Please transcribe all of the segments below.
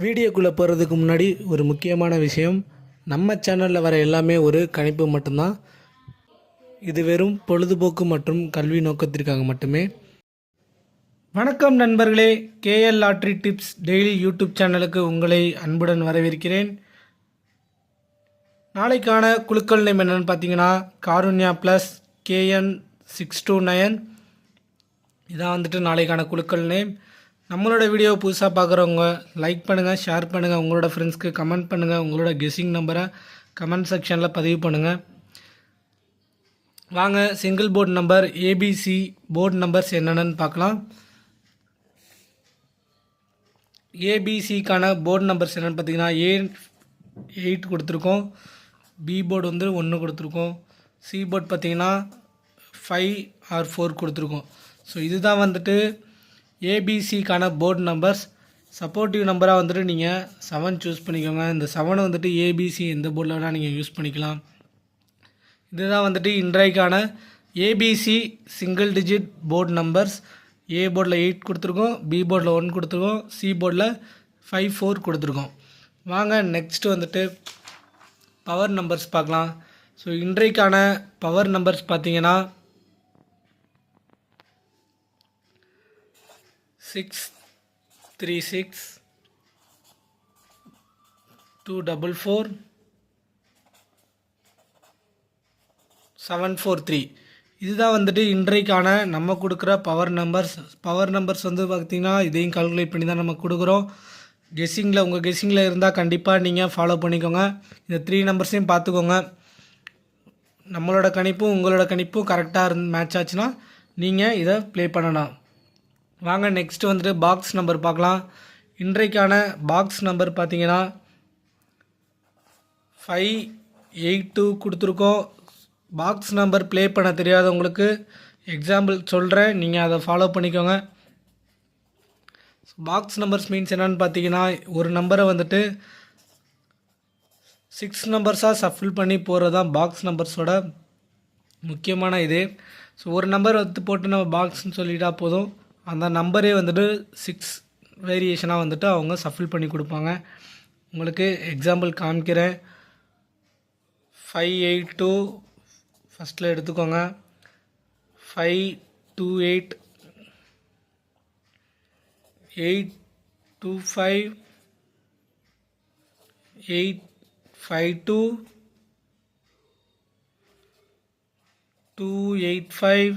வீடியோக்குள்ளே போகிறதுக்கு முன்னாடி ஒரு முக்கியமான விஷயம், நம்ம சேனலில் வர எல்லாமே ஒரு கணிப்பு மட்டும்தான். இது வெறும் பொழுதுபோக்கு மற்றும் கல்வி நோக்கத்திற்காக மட்டுமே. வணக்கம் நண்பர்களே, KL lottery tips daily YouTube சேனலுக்கு உங்களை அன்புடன் வரவேற்கிறேன். நாளைக்கான குழுக்கள் நேம் என்னென்னு பார்த்தீங்கன்னா, காருண்யா ப்ளஸ் KN 629. இதான் வந்துட்டு நாளைக்கான குழுக்கள் நேம். நம்மளோட வீடியோ புதுசாக பார்க்குறவங்க லைக் பண்ணுங்கள், ஷேர் பண்ணுங்கள், உங்களோட ஃப்ரெண்ட்ஸ்க்கு கமெண்ட் பண்ணுங்கள், உங்களோட கெஸ்ஸிங் நம்பரை கமெண்ட் செக்ஷனில் பதிவு பண்ணுங்கள். வாங்க single board number ABC board numbers என்னென்னு பார்க்கலாம். ABCக்கான போர்டு நம்பர்ஸ் என்னென்னு பார்த்தீங்கன்னா, A8 கொடுத்துருக்கோம், B போர்டு வந்து 1 கொடுத்துருக்கோம், C போர்டு பார்த்தீங்கன்னா 5 or 4 கொடுத்துருக்கோம். ஸோ இதுதான் வந்துட்டு ABCக்கான போர்டு நம்பர்ஸ். சப்போர்ட்டிவ் நம்பராக வந்துட்டு நீங்கள் 7 சூஸ் பண்ணிக்கோங்க. இந்த 7 வந்துட்டு ABC எந்த போர்டில் வேணால் நீங்கள் யூஸ் பண்ணிக்கலாம். இதுதான் வந்துட்டு இன்றைக்கான ABC single digit board numbers. A போர்டில் 8 கொடுத்துருக்கோம், B போர்டில் 1 கொடுத்துருக்கோம், C போர்டில் 5, 4 கொடுத்துருக்கோம். வாங்க நெக்ஸ்ட்டு வந்துட்டு பவர் நம்பர்ஸ் பார்க்கலாம். ஸோ இன்றைக்கான பவர் நம்பர்ஸ் பார்த்தீங்கன்னா 636 244 743. இதுதான் வந்துட்டு இன்றைக்கான நம்ம கொடுக்குற பவர் நம்பர்ஸ். பவர் நம்பர்ஸ் வந்து பார்த்திங்கன்னா இதையும் கால்குலேட் பண்ணி தான் நம்ம கொடுக்குறோம். கெஸ்ஸிங்கில் உங்கள் கெஸ்ஸிங்கில் இருந்தால் கண்டிப்பாக நீங்கள் ஃபாலோ பண்ணிக்கோங்க. இந்த 3 நம்பர்ஸையும் பார்த்துக்கோங்க. நம்மளோட கணிப்பும் உங்களோட கணிப்பும் கரெக்டாக மேட்ச் ஆச்சுன்னா நீங்கள் இதை ப்ளே பண்ணலாம். வாங்க நெக்ஸ்ட் வந்துட்டு பாக்ஸ் நம்பர் பார்க்கலாம். இன்றைக்கான பாக்ஸ் நம்பர் பார்த்தீங்கன்னா 582 கொடுத்துருக்கோம். பாக்ஸ் நம்பர் ப்ளே பண்ண தெரியாதவங்களுக்கு எக்ஸாம்பிள் சொல்கிறேன், நீங்கள் அதை ஃபாலோ பண்ணிக்கோங்க. பாக்ஸ் நம்பர்ஸ் மீன்ஸ் என்னென்னு பார்த்தீங்கன்னா, ஒரு நம்பரை வந்துட்டு 6 நம்பர்ஸாக சஃபில் பண்ணி போகிறது தான் பாக்ஸ் நம்பர்ஸோட முக்கியமான இது. ஸோ ஒரு நம்பர் வந்து போட்டு நம்ம பாக்ஸ்ன்னு சொல்லிட்டா போதும், அந்த நம்பரே வந்துட்டு 6 வேரியேஷனாக வந்துட்டு அவங்க சஃபில் பண்ணி கொடுப்பாங்க. உங்களுக்கு எக்ஸாம்பிள் காமிக்கிறேன். 582 ஃபஸ்ட்டில் எடுத்துக்கோங்க, 528 825 852 285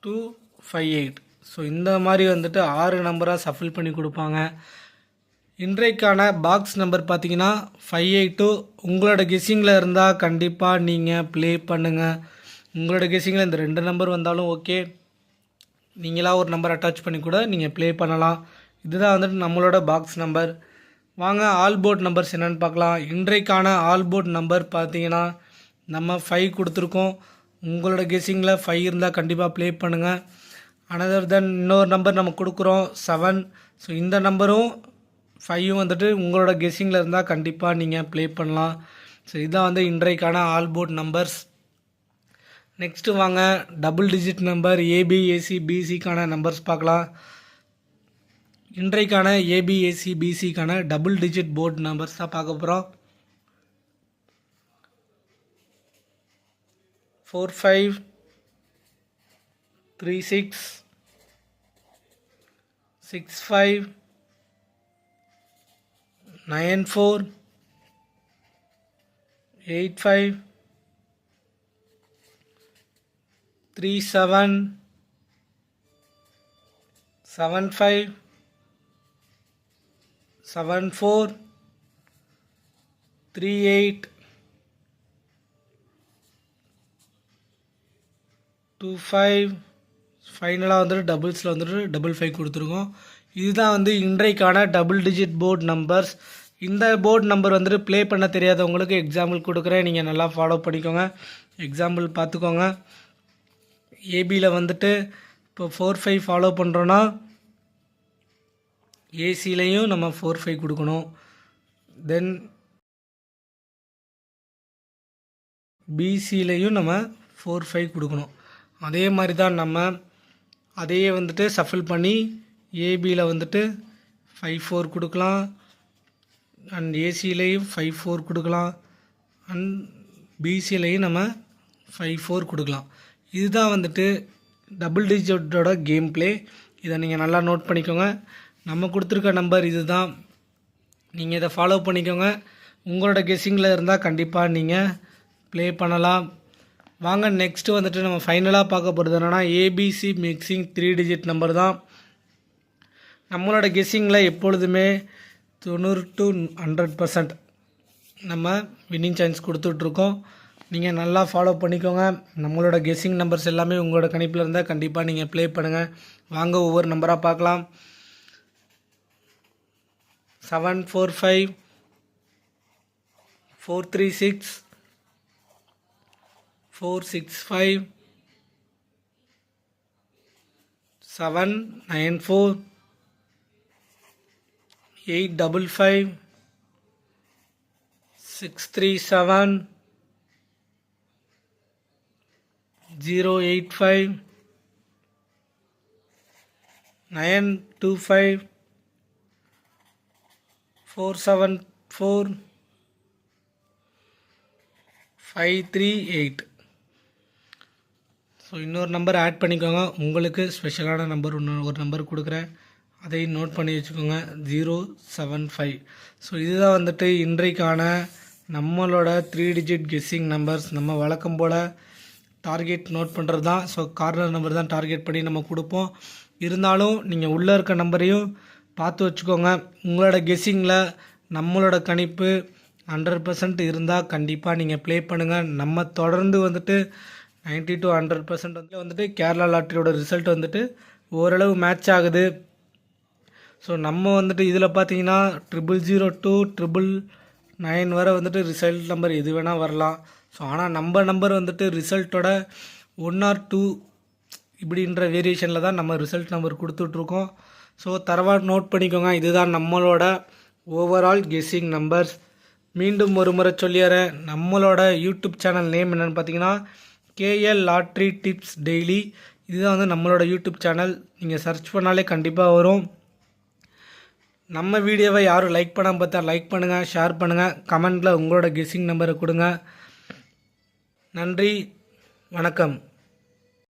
258. ஸோ இந்த மாதிரி வந்துட்டு 6 நம்பராக சஃபில் பண்ணி கொடுப்பாங்க. இன்றைக்கான பாக்ஸ் நம்பர் பார்த்தீங்கன்னா 582. உங்களோட கெஸ்ஸிங்கில் இருந்தால் கண்டிப்பாக நீங்கள் ப்ளே பண்ணுங்கள். உங்களோட கெஸ்ஸிங்கில் இந்த 2 நம்பர் வந்தாலும் ஓகே, நீங்களாக ஒரு நம்பர் அட்டாச் பண்ணி கூட நீங்கள் ப்ளே பண்ணலாம். இதுதான் வந்துட்டு நம்மளோட பாக்ஸ் நம்பர். வாங்க ஆல் போர்ட் நம்பர்ஸ் என்னென்னு பார்க்கலாம். இன்றைக்கான ஆல் போர்ட் நம்பர் பார்த்தீங்கன்னா நம்ம 5 கொடுத்துருக்கோம். உங்களோட கெஸ்ஸிங்கில் 5 இருந்தால் கண்டிப்பாக ப்ளே பண்ணுங்கள். அனதர் தென் இன்னொரு நம்பர் நம்ம கொடுக்குறோம் 7. ஸோ இந்த நம்பரும் 5 வந்துட்டு உங்களோட கெஸ்ஸிங்கில் இருந்தால் கண்டிப்பாக நீங்கள் ப்ளே பண்ணலாம். ஸோ இதுதான் வந்து இன்றைக்கான ஆல் போர்ட் நம்பர்ஸ். நெக்ஸ்ட்டு வாங்க டபுள் டிஜிட் நம்பர் ABACBCக்கான நம்பர்ஸ் பார்க்கலாம். இன்றைக்கான ABACBCக்கான டபுள் டிஜிட் போர்ட் நம்பர்ஸ் தான் பார்க்க போகிறோம். 45 36 65 94 85 37 75 74 38 25. ஃபைனலாக வந்துட்டு டபுள்ஸில் வந்துட்டு 55 கொடுத்துருக்கோம். இதுதான் வந்து இன்றைக்கான டபுள் டிஜிட் போர்டு நம்பர்ஸ். இந்த போர்டு நம்பர் வந்துட்டு ப்ளே பண்ண தெரியாதவங்களுக்கு எக்ஸாம்பிள் கொடுக்குறேன், நீங்கள் நல்லா ஃபாலோ பண்ணிக்கோங்க. எக்ஸாம்பிள் பார்த்துக்கோங்க. ஏபியில் வந்துட்டு இப்போ 4-5 ஃபாலோ பண்ணுறோன்னா ஏசிலையும் நம்ம 4-5 கொடுக்கணும். தென் பிசிலையும் நம்ம 4-5 கொடுக்கணும். அதே மாதிரி தான் நம்ம அதையே வந்துட்டு சஃபில் பண்ணி ஏபியில் வந்துட்டு 5-4 கொடுக்கலாம், அண்ட் ஏசிலையும் 5-4 கொடுக்கலாம், அண்ட் பிசிலையும் நம்ம 5-4 கொடுக்கலாம். இதுதான் வந்துட்டு டபுள் டிஜிட்டோட கேம் ப்ளே. இதை நீங்கள் நல்லா நோட் பண்ணிக்கோங்க. நம்ம கொடுத்துருக்க நம்பர் இது தான். நீங்கள் இதை ஃபாலோ பண்ணிக்கோங்க. உங்களோட கெஸ்ஸிங்கில் இருந்தால் கண்டிப்பாக நீங்கள் ப்ளே பண்ணலாம். வாங்க நெக்ஸ்ட்டு வந்துட்டு நம்ம ஃபைனலாக பார்க்க போகிறது என்னென்னா ஏபிசி மிக்சிங் 3 டிஜிட் நம்பர் தான். நம்மளோட கெஸ்ஸிங்கில் எப்பொழுதுமே 90 to 100% நம்ம வின்னிங் சான்ஸ் கொடுத்துட்ருக்கோம். நீங்கள் நல்லா ஃபாலோ பண்ணிக்கோங்க. நம்மளோட கெஸ்ஸிங் நம்பர்ஸ் எல்லாமே உங்களோட கணிப்பில் இருந்தால் கண்டிப்பாக நீங்கள் ப்ளே பண்ணுங்கள். வாங்க ஒவ்வொரு நம்பராக பார்க்கலாம். 745 436 465 794 855 637 085 925 474 538. ஸோ இன்னொரு நம்பர் ஆட் பண்ணிக்கோங்க. உங்களுக்கு ஸ்பெஷலான நம்பர் ஒரு நம்பர் கொடுக்குறேன், அதையும் நோட் பண்ணி வச்சுக்கோங்க. 075. ஸோ இதுதான் வந்துட்டு இன்றைக்கான நம்மளோட 3 டிஜிட் கெஸ்ஸிங் நம்பர்ஸ். நம்ம வழக்கம் போல் டார்கெட் நோட் பண்ணுறது தான். ஸோ கார்னர் நம்பர் தான் டார்கெட் பண்ணி நம்ம கொடுப்போம். இருந்தாலும் நீங்கள் உள்ளே இருக்க நம்பரையும் பார்த்து வச்சுக்கோங்க. உங்களோட கெஸ்ஸிங்கில் நம்மளோட கணிப்பு 100% இருந்தால் கண்டிப்பாக நீங்கள் ப்ளே பண்ணுங்கள். நம்ம தொடர்ந்து வந்துட்டு 90 to 100% வந்துட்டு கேரளா லாட்ரியோட ரிசல்ட் வந்துட்டு ஓரளவு மேட்ச் ஆகுது. ஸோ நம்ம வந்துட்டு இதில் பார்த்தீங்கன்னா 000 to 999 வரை வந்துட்டு ரிசல்ட் நம்பர் எது வேணால் வரலாம். ஸோ ஆனால் நம்ம நம்பர் வந்துட்டு ரிசல்ட்டோட 1 or 2 இப்படின்ற வேரியேஷனில் தான் நம்ம ரிசல்ட் நம்பர் கொடுத்துட்ருக்கோம். ஸோ தரவாக நோட் பண்ணிக்கோங்க. இதுதான் நம்மளோட ஓவரால் கெஸ்ஸிங் நம்பர்ஸ். மீண்டும் ஒரு முறை சொல்லிடுறேன், நம்மளோட யூடியூப் சேனல் நேம் என்னென்னு பார்த்தீங்கன்னா கேஎல் லாட்ரி டிப்ஸ் டெய்லி. இதுதான் வந்து நம்மளோட யூடியூப் சேனல். நீங்கள் சர்ச் பண்ணாலே கண்டிப்பாக வரும். நம்ம வீடியோவை யாரும் லைக் பண்ணாமல் பார்த்தா லைக் பண்ணுங்கள், ஷேர் பண்ணுங்கள், கமெண்ட்டில் உங்களோட கெஸ்ஸிங் நம்பரை கொடுங்க. நன்றி, வணக்கம்.